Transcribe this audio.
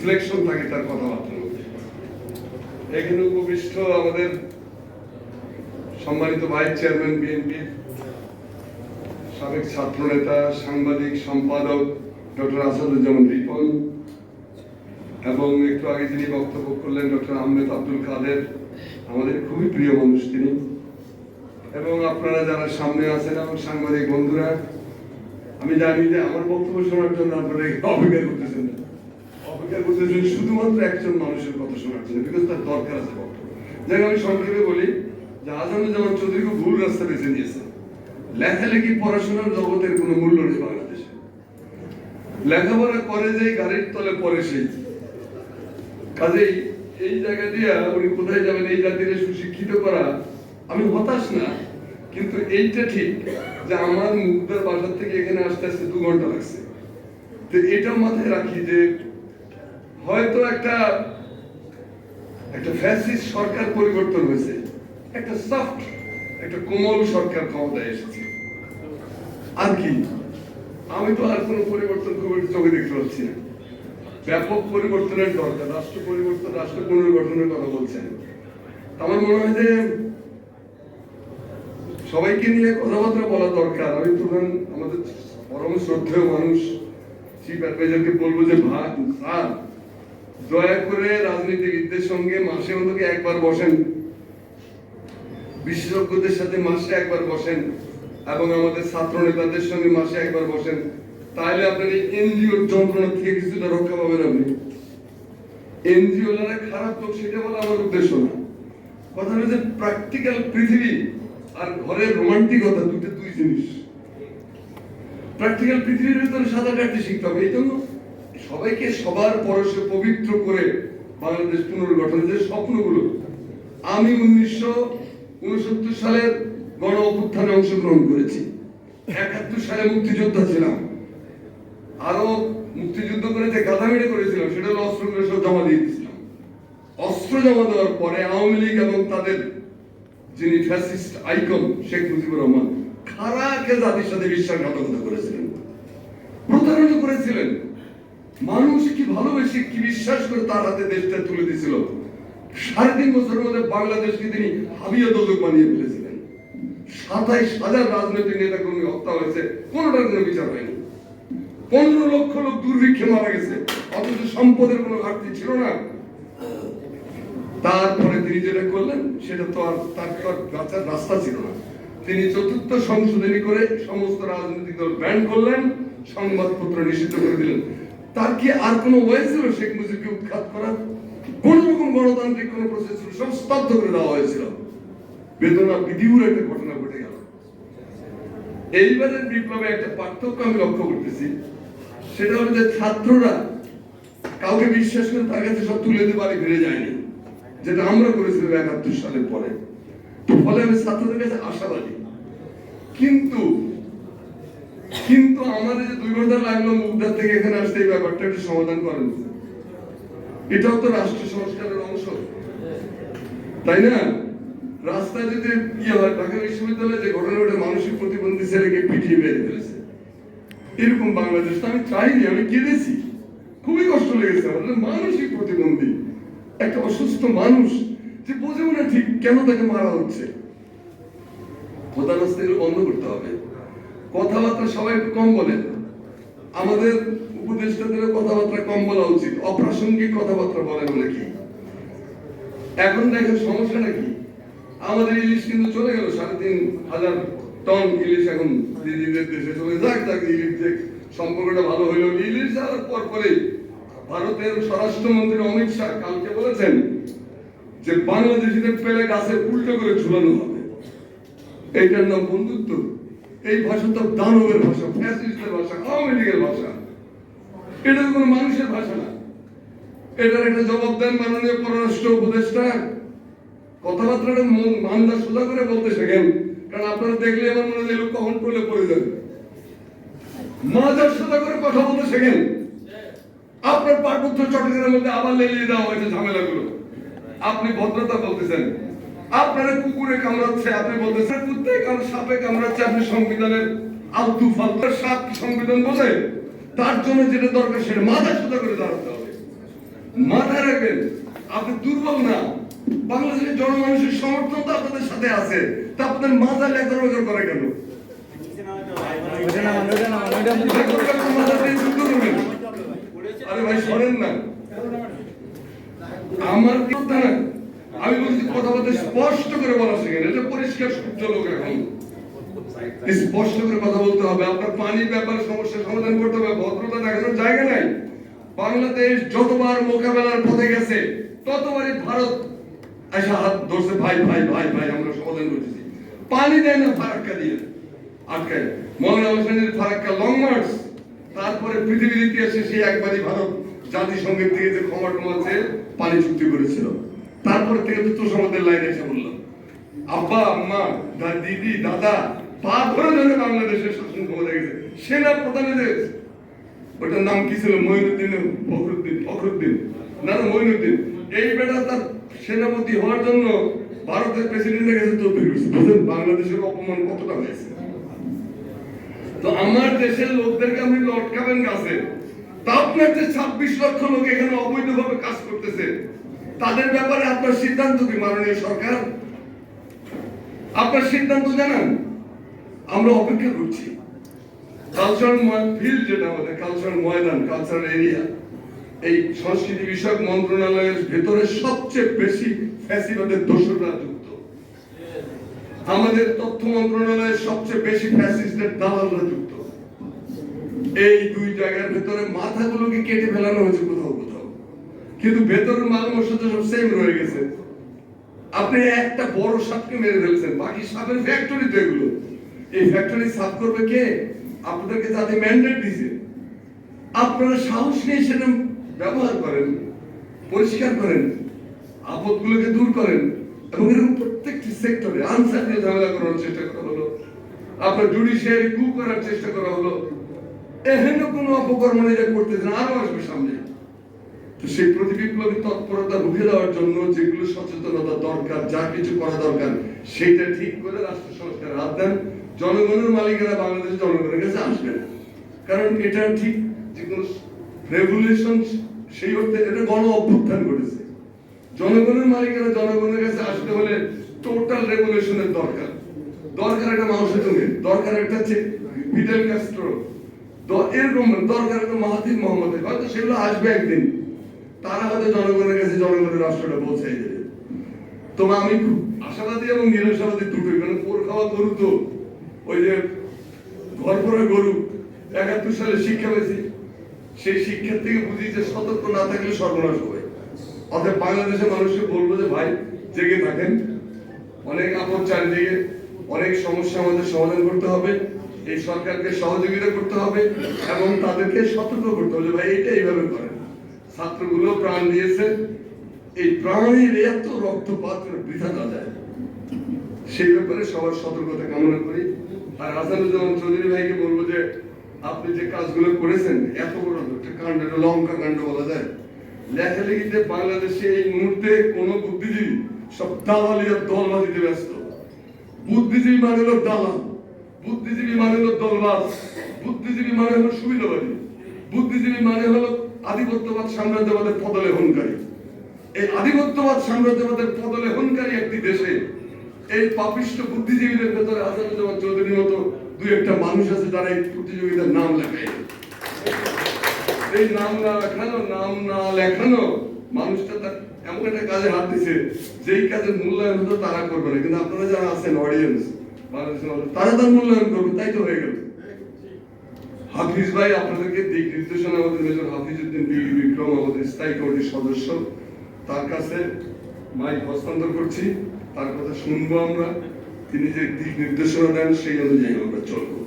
Reflection থাকে তার কথাবার্তার মধ্যে। এখানে উপবিষ্ট আমাদের সম্মানিত ভাইস চেয়ারম্যান বিএনপির সাবেক ছাত্র নেতা, সাংবাদিক সম্পাদক ডক্টর আসাদুজ্জামান রিপন, এবং একটু আগে যিনি বক্তব্য করলেন ডক্টর আহমেদ আব্দুল কাদের, আমাদের খুবই প্রিয় মানুষ তিনি, এবং আপনারা যারা সামনে আছেন এবং সাংবাদিক বন্ধুরা, আমি জানি যে আমার বক্তব্য শোনার জন্য আপনারা অপেক্ষা করতেছেন না, অপেক্ষা করতেছেন শুধুমাত্র একজন মানুষের কথা শোনার জন্য, বিকজ তার দরকার আছে বক্তব্য। যাই আমি সংক্ষেপে বলি যে আসাদুজ্জামান চৌধুরী খুব ভুল রাস্তা বেছে নিয়েছে। লেখালেখি পড়াশোনার জগতের কোনো মূল্য নেই বাংলাদেশে। লেখাপড়া করে যে গাড়ির তলে পড়ে সেই, কাজেই এই জায়গা দিয়ে উনি কোথায় যাবেন এই জাতিকে সুশিক্ষিত করা, আমি হতাশ না, কিন্তু এইটা ঠিক যে আমার মুগদার বাসার থেকে এখানে আসতে আসতে 2 ঘন্টা লাগছে। তো এটা মাথায় রাখি যে হয়তো একটা ফ্যাসিস্ট সরকার পরিবর্তন হয়েছে, একটা সফট, একটা কোমল সরকার ক্ষমতায় এসেছে। আর কি, আমি তো আর কোনো পরিবর্তন খুব চোখে দেখতে পাচ্ছি না। ব্যাপক পরিবর্তনের দরকার, রাষ্ট্র পরিবর্তন, রাষ্ট্র পুনর্গঠনের কথা বলছেন। আমার মনে হয় যে সবাইকে নিয়ে কথাবার্তা বলা দরকার। আমি তখন আমাদের পরম শ্রদ্ধেয় মানুষ চিফ অ্যাডভাইজারকে বলবো যে স্যার, দয়া করে রাজনীতিবিদদের সঙ্গে মাসে অন্তত একবার বসেন, বিশেষজ্ঞদের সাথে মাসে একবার বসেন, এবং আমাদের ছাত্র নেতাদের সঙ্গে মাসে একবার বসেন, তাহলে আপনার এই এনজিওর যন্ত্রণা থেকে কিছুটা রক্ষা পাবেন। আপনি এনজিওরা খারাপ লোক সেটা বলা আমার উদ্দেশ্য না, কথা হলো যে প্র্যাকটিক্যাল পৃথিবী আর ঘরের রোমান্টিকতা দুই জিনিস। প্র্যাকটিক্যাল পৃথিবীর ভিতরে সাঁতার কাটতে শিখতে হবে। এই জন্য সবাইকে সবার পরশে পবিত্র করে বাংলাদেশ পুনর্গঠনের যে স্বপ্নগুলো, আমি 1969 সালের গণ অভ্যুত্থানে অংশগ্রহণ করেছি, 71 সালে মুক্তিযোদ্ধা ছিলাম, আরো মুক্তিযুদ্ধ করে যে গাধামেড়ে করেছিলাম সেটা হলো অস্ত্রগুলো সব জমা দিয়ে দিয়েছিলাম। অস্ত্র জমা দেওয়ার পরে আওয়ামী লীগ এবং তাদের যিনি ফ্যাসিস্ট আইকন শেখ মুজিবুর রহমান খারাকে জাতির সাথে বিশ্বাসঘাতকতা করেছিলেন, প্রতারণা করেছিলেন। মানুষ কি ভালোবেসে কি বিশ্বাস করে তার হাতে দেশটা তুলে দিয়েছিল। 3.5 বছরের মধ্যে বাংলাদেশকে তিনি হাবিয়া দোজক বানিয়ে ফেলেছিলেন। 27,000 রাজনৈতিক নেতা কর্মী হত্যা হয়েছে, কোনোটার কোনো বিচার হয়নি। 15 লক্ষ লোক দুর্ভিক্ষে মারা গেছে, অথচ সম্পদের কোনো ঘাটতি ছিল না। তারপরে তিনি যেটা করলেন সেটা তো আর তার বাঁচার রাস্তা ছিল না। তিনি 4th সংশোধনী করে সমস্ত রাজনৈতিক দল ব্যান করলেন, সংবাদপত্র নিষিদ্ধ করে দিলেন। তার কি আর কোনো ওয়ে ছিল শেখ মুজিবকে উৎখাত করার? কোন রকম গণতান্ত্রিক কোন প্রসেস ছিল? সব স্তব্ধ করে দেওয়া হয়েছিল। বেদনা বিধিউর একটা ঘটনা ঘটে গেল। এইবারের বিপ্লবে একটা পার্থক্য আমি লক্ষ্য করতেছি, সেটা হলো যে ছাত্ররা কাউকে বিশ্বাস করে তার কাছে সব তুলে দিয়ে বাড়ি ফিরে যায়নি, যেটা আমরা করেছিলাম 71 সালের পরে। ফলে আমি ছাত্রদের কাছে আশাবাদী। কিন্তু আমাদের যে 2 ঘন্টা লাগলো মুগদার থেকে এখানে আসতে, এই ব্যাপারটা একটু সমাধান করেন। এটাও তো রাষ্ট্র সংস্কারের অংশ, তাই না? রাস্তায় যদি হয়, ঢাকা বিশ্ববিদ্যালয়ে যে ঘটনা ঘটে, মানসিক প্রতিবন্ধী ছেলেকে পিটিয়ে মেরে ফেলেছে, এরকম বাংলাদেশ তো আমি চাইনি। আমি কেঁদেছি, খুবই কষ্ট লেগেছে আমার। মানসিক প্রতিবন্ধী একটা অসুস্থ মানুষ যে বোঝেও না ঠিক কেন তাকে মারা হচ্ছে। প্রধান এগুলো বন্ধ করতে হবে। কথাবার্তা সবাই একটু কম বলেন, আমাদের উপদেষ্টাদের কথাবার্তা কম বলা উচিত। অপ্রাসঙ্গিক কথাবার্তা বলেন নাকি? এখন দেখেন সমস্যাটা কি, আমাদের ইলিশ কিন্তু চলে গেল, 3,500 টন ইলিশ এখন দিদিদের দেশে চলে যাক। ইলিশ যে সম্পর্কটা ভালো হইলো, ইলিশ যাওয়ার পর পরে ভারতের স্বরাষ্ট্রমন্ত্রী অমিত শাহ কালকে বলেছেন যে বাংলাদেশিদের পেলে গাছে উল্টো করে ঝুলানো হবে। এইটার নাম বন্ধুত্ব? এই ভাষা তো দানবের ভাষা, ফ্যাসিস্টের ভাষা, আওয়ামী লীগের ভাষা। এটা কোনো মানুষের ভাষা না। এটার একটা জবাব দেন মাননীয় পররাষ্ট্র উপদেষ্টা। কথাবার্তাটা মান্দা সোজা করে বলতে শেখেন, কারণ আপনারা দেখলে আমার মনে হয় লোক কখন করলে পড়ে যাবে। মাজার সোজা করে কথা বলতে শেখেন। আপনার পার্বত্য চট্টগ্রামের মধ্যে আবার লেলিয়ে দেওয়া হয়েছে ঝামেলাগুলো, আপনি ভদ্রতা বলতেছেন। আপনারা কুকুরে কামড়াচ্ছে, আপনি বলতেছেন কুত্তায় সাপে কামড়াচ্ছে, আপনি সংবিধানের আলতু ফালতু। সাপ সংবিধান বলে, তার জন্য যেটা দরকার সেটা মাথা সোজা করে দাঁড়াতে হবে। মাথায় রাখবেন, আপনি দুর্বল না। বাংলাদেশের জনমানুষের সমর্থন তো আপনাদের সাথে আছে, তা আপনাদের মাথা লেখার করে কেন? আরে ভাই শোনেন না, আমার কথা না, আমি বলছি কথাবার্তা স্পষ্ট করে বলা শেখেন, এটা পরিষ্কার সূর্য লোক। এখন স্পষ্ট করে কথা বলতে হবে, আপনার পানির ব্যাপারে সমস্যার সমাধান করতে হবে, ভদ্রতা দেখানোর জায়গা নাই। বাংলাদেশ যতবার মোকাবেলার পথে গেছে ততবারই ভারত এসে হাত ধরছে, ভাই ভাই ভাই ভাই আমরা সমাধান করতেছি। পানি দেয় না ফারাক্কা দিয়ে আটকায়, মৌলানা হোসেনের ফারাক্কা লং মার্চ। তারপরে পৃথিবীর ইতিহাসে সেই একবারই ভারত জাতিসংঘের থেকে যে ক্ষমা চেয়ে পানি চুক্তি করেছিল, তারপরে থেকে তো তোষামতের লাইনে এসে বললাম, আব্বা আম্মা দিদি দাদা পা ধরে ধরে বাংলাদেশের শাসন ক্ষমতা গেছে, সেনা প্রধানের ওটার নাম কি ছিল, মঈনুদ্দিন ফখরুদ্দিন না না মঈনুদ্দিন। এই বেটা তার সেনাপতি হওয়ার জন্য ভারতের প্রেসিডেন্টের কাছে তদবির করছে। বুঝলেন বাংলাদেশের অপমান কতটা হয়েছে। তো আমার দেশের লোকদেরকে আপনি লটকাবেন গাছে, তা আপনার যে 26 লক্ষ লোক এখানে অবৈধভাবে কাজ করতেছে, তাদের ব্যাপারে আপনার সিদ্ধান্ত কি মাননীয় সরকার? আপনার সিদ্ধান্ত জানান, আমরা অপেক্ষা করছি। কালচারাল ফিল্ড যেটা আমাদের কালচারাল ময়দান, কালচারাল এরিয়া, এই সংস্কৃতি বিষয়ক মন্ত্রণালয়ের ভেতরে সবচেয়ে বেশি ফ্যাসিবাদের দোষরা যুক্ত। আমাদের তথ্য মন্ত্রণালয়ের সবচেয়ে বেশি ফ্যাসিস্টের দালালরা যুক্ত। এই দুই জায়গার ভেতরে মাথাগুলোকে কেটে ফেলানো হয়েছে কোথাও কোথাও, কিন্তু ভেতরের মাল মশলা সব সেম রয়ে গেছে। আপনি একটা বড় সাপকে মেরে ফেলেছেন, বাকি সাপের ফ্যাক্টরি তো এগুলো। এই ফ্যাক্টরি সাফ করবে কে? আপনাদেরকে যাতে ম্যান্ডেট দিয়েছে, আপনারা সাহস নিয়ে সেটা ব্যবহার করেন, পরিষ্কার করেন, আপদগুলোকে দূর করেন, এবং এরকম প্রত্যেকটি সেক্টরে আনসার দিয়ে ঝামেলা করার চেষ্টা করা হলো, আপনার জুডিশিয়ারি কু করার চেষ্টা করা হলো। এহেন কোনো অপকর্ম নিজে করতেছেন, আরো আসবে সামনে। তো সেই প্রতিবিপ্লবী তৎপরতা রুখে দেওয়ার জন্য যেগুলো সচেতনতা দরকার, যা কিছু করা দরকার, সেটা ঠিক করে রাষ্ট্র সংস্কার হাত দেন। জনগণের মালিকেরা বাংলাদেশের জনগণের কাছে আসবেন, কারণ এটা ঠিক যে কোনো রেভলিউশন সেই অর্থে এটা গণ অভ্যুত্থান ঘটেছে। জনগণের মালিকেরা জনগণের কাছে আসতে হলে টোটাল রেভলিউশনের দরকার। দরকার একটা মাও সেতুংয়ের, দরকার একটা ফিদেল ক্যাস্ট্রো, এরকম দরকার একটা মাহাথির মোহাম্মদের। হয়তো সেগুলো আসবে একদিন, তারা হয়তো জনগণের কাছে জনগণের রাষ্ট্রটা পৌঁছাই দেবে। তবে আমি খুব আশাবাদী এবং নিরাশাবাদী দুটোই, কারণ পোর খাওয়া গরু তো ওই যে ঘর পরে গরু 71 সালে শিক্ষা পেয়েছি, সেই শিক্ষার থেকে বুঝি যে সতর্ক না থাকলে সর্বনাশ হবে। অর্থাৎ বাংলাদেশের মানুষকে বলবো যে ভাই জেগে থাকেন, অনেক আপদ চারিদিকে, অনেক সমস্যা আমাদের সমাধান করতে হবে, এই সরকারকে সহযোগিতা করতে হবে এবং তাদেরকে সতর্ক করতে হবে, ভাই এটা এইভাবে করেন। ছাত্রগুলো প্রাণ দিয়েছে, এই প্রাণের এত রক্তপাত বৃথা না যায়, সেই ব্যাপারে সবার সতর্কতা কামনা করি। আর হাসানুজ্জামান চৌধুরী ভাইকে বলবো যে আপনি যে কাজগুলো করেছেন, এত বড় একটা কাণ্ড, লঙ্কা কাণ্ড বলা যায়, লেখালেখিতে বাংলাদেশে এই মুহূর্তে কোন বুদ্ধিজীবী সব দালালিয়ার দলবাজিতে ব্যস্ত। বুদ্ধিজীবী মানে হলো দালাল, বুদ্ধিজীবী মানে হলো দলবাজ, বুদ্ধিজীবী মানে হলো সুবিধাবাদী, বুদ্ধিজীবী মানে হলো আধিপত্যবাদ সাম্রাজ্যবাদের পদলেহনকারী। এই আধিপত্যবাদ সাম্রাজ্যবাদের পদলেহনকারী একটি দেশে এই পাপিষ্ঠ বুদ্ধিজীবীদের ভেতরে হাসানুজ্জামান চৌধুরীর মতো দুই একটা মানুষ আছে যারা এই প্রতিযোগিতার নাম লেখায়। এই নাম না লেখানো মানুষটা তার এমন একটা কাজে হাত দিছে, যেই কাজের মূল্যায়ন হতো তারা করবে না, কিন্তু আপনারা যারা আছেন অডিয়েন্স বাংলাদেশের মানুষ, তারা তার মূল্যায়ন করবে, তাই তো হয়ে গেল। হাফিজ ভাই আপনাদেরকে দিক নির্দেশনা, আমাদের মেজর হাফিজউদ্দিন বিক্রম আমাদের স্থায়ী কমিটির সদস্য, তার কাছে মাইক হস্তান্তর করছি, তার কথা শুনবো আমরা, তিনি যে দিক নির্দেশনা দেন সেই অনুযায়ী আমরা চলবো।